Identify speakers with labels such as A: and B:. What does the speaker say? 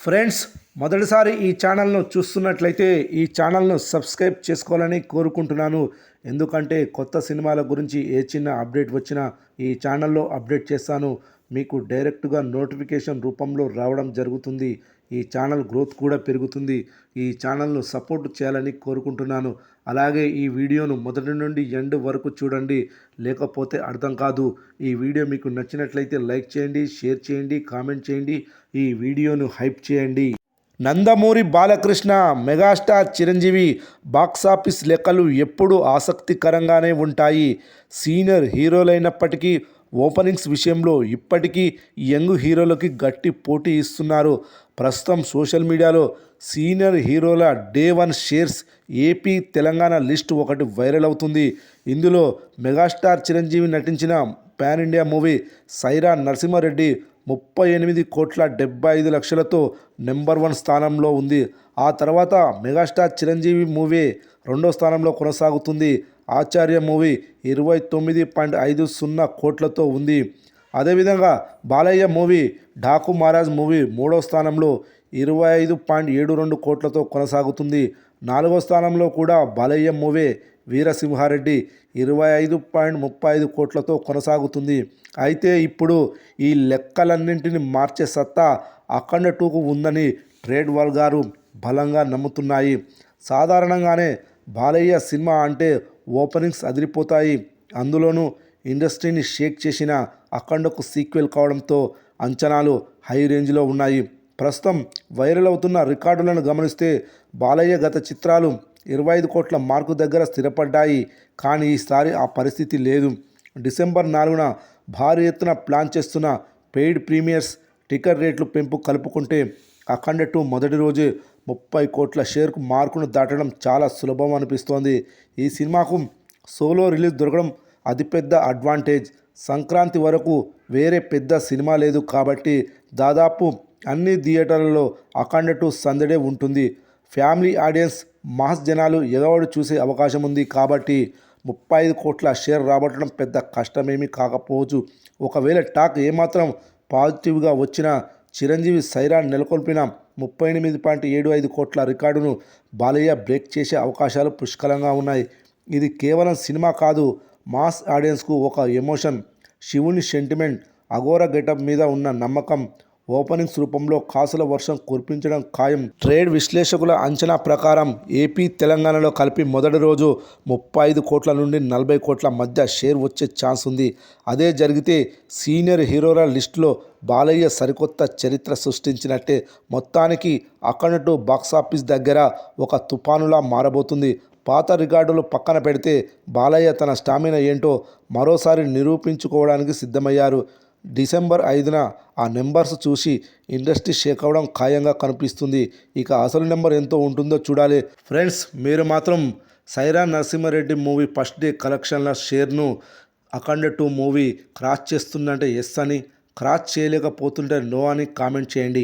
A: Friends, మొదటిసారి ఈ ఛానల్ను చూస్తున్నట్లయితే ఈ ఛానల్ను సబ్స్క్రైబ్ చేసుకోవాలని కోరుకుంటున్నాను. ఎందుకంటే కొత్త సినిమాల గురించి ఏ చిన్న అప్డేట్ వచ్చినా ఈ ఛానల్లో అప్డేట్ చేస్తాను. మీకు డైరెక్ట్గా నోటిఫికేషన్ రూపంలో రావడం జరుగుతుంది. ఈ ఛానల్ గ్రోత్ కూడా పెరుగుతుంది. ఈ ఛానల్ను సపోర్ట్ చేయాలని కోరుకుంటున్నాను. అలాగే ఈ వీడియోను మొదటి నుండి ఎండ్ వరకు చూడండి, లేకపోతే అర్థం కాదు. ఈ వీడియో మీకు నచ్చినట్లయితే లైక్ చేయండి, షేర్ చేయండి, కామెంట్ చేయండి, ఈ వీడియోను హైప్ చేయండి. నందమూరి బాలకృష్ణ, మెగాస్టార్ చిరంజీవి బాక్సాఫీస్ లెక్కలు ఎప్పుడూ ఆసక్తికరంగానే ఉంటాయి. సీనియర్ హీరోలైనప్పటికీ ఓపెనింగ్స్ విషయంలో ఇప్పటికీ యంగ్ హీరోలకి గట్టి పోటీ ఇస్తున్నారు. ప్రస్తుతం సోషల్ మీడియాలో సీనియర్ హీరోల day 1 shares AP Telangana list ఒకటి వైరల్ అవుతుంది. ఇందులో మెగాస్టార్ చిరంజీవి నటించిన pan India movie Sye Raa Narasimha Reddy 38,75,00,000తో నెంబర్ 1 స్థానంలో ఉంది. ఆ తర్వాత మెగాస్టార్ చిరంజీవి మూవీ రెండో స్థానంలో కొనసాగుతుంది. ఆచార్య మూవీ 29.50 కోట్లతో ఉంది. అదేవిధంగా బాలయ్య మూవీ ఢాకు మహారాజ్ మూవీ మూడో స్థానంలో 25.72 కోట్లతో కొనసాగుతుంది. నాలుగో స్థానంలో కూడా బాలయ్య మూవీ వీరసింహారెడ్డి 25.35 కోట్లతో కొనసాగుతుంది. అయితే ఇప్పుడు ఈ లెక్కలన్నింటినీ మార్చే సత్తా అఖండ 2కు ఉందని ట్రేడ్ వర్గాలు బలంగా నమ్ముతున్నాయి. సాధారణంగానే బాలయ్య సినిమా అంటే ఓపెనింగ్స్ అదిరిపోతాయి. అందులోనూ ఇండస్ట్రీని షేక్ చేసిన అఖండకు సీక్వెల్ కావడంతో అంచనాలు హై రేంజ్లో ఉన్నాయి. ప్రస్తుతం వైరల్ అవుతున్న రికార్డులను గమనిస్తే బాలయ్య గత చిత్రాలు 25 కోట్ల మార్కు దగ్గర స్థిరపడ్డాయి. కానీ ఈసారి ఆ పరిస్థితి లేదు. డిసెంబర్ 4న భారీ ఎత్తున ప్లాన్ చేస్తున్న పెయిడ్ ప్రీమియర్స్ టికెట్ రేట్లు పెంపు కలుపుకుంటే అఖండ 2 మొదటి రోజే 30 కోట్ల షేర్కు మార్కును దాటడం చాలా సులభం అనిపిస్తోంది. ఈ సినిమాకు సోలో రిలీజ్ దొరకడం అతిపెద్ద అడ్వాంటేజ్. సంక్రాంతి వరకు వేరే పెద్ద సినిమా లేదు కాబట్టి దాదాపు అన్ని థియేటర్లలో అఖండ 2 సందడే ఉంటుంది. ఫ్యామిలీ ఆడియన్స్, మాస్ జనాలు ఎగవాడు చూసే అవకాశం ఉంది కాబట్టి 35 కోట్ల షేర్ రాబట్టడం పెద్ద కష్టమేమీ కాకపోవచ్చు. ఒకవేళ టాక్ ఏమాత్రం పాజిటివ్గా వచ్చినా చిరంజీవి సైరా నెలకొల్పిన 38.75 కోట్ల రికార్డును బాలయ్య బ్రేక్ చేసే అవకాశాలు పుష్కలంగా ఉన్నాయి. ఇది కేవలం సినిమా కాదు, మాస్ ఆడియన్స్కు ఒక ఎమోషన్. శివుని సెంటిమెంట్, అఘోర గెటప్ మీద ఉన్న నమ్మకం ఓపెనింగ్స్ రూపంలో కాసుల వర్షం కురిపించడం ఖాయం. ట్రేడ్ విశ్లేషకుల అంచనా ప్రకారం ఏపీ తెలంగాణలో కలిపి మొదటి రోజు 35 కోట్ల నుండి 40 కోట్ల మధ్య షేర్ వచ్చే ఛాన్స్ ఉంది. అదే జరిగితే సీనియర్ హీరోల లిస్టులో బాలయ్య సరికొత్త చరిత్ర సృష్టించినట్టే. మొత్తానికి అఖండ 2 బాక్సాఫీస్ దగ్గర ఒక తుఫానులా మారబోతుంది. పాత రికార్డులు పక్కన పెడితే బాలయ్య తన స్టామినా ఏంటో మరోసారి నిరూపించుకోవడానికి సిద్ధమయ్యారు. డిసెంబర్ 5న ఆ నెంబర్స్ చూసి ఇండస్ట్రీ షేక్ అవ్వడం ఖాయంగా కనిపిస్తుంది. ఇక అసలు నెంబర్ ఎంతో ఉంటుందో చూడాలి. ఫ్రెండ్స్, మీరు మాత్రం Sye Raa Narasimha Reddy movie first day కలెక్షన్ల షేర్ను అఖండ 2 మూవీ క్రాస్ చేస్తుందంటే ఎస్ అని, క్రాస్ చేయలేకపోతుంటే నో అని కామెంట్ చేయండి.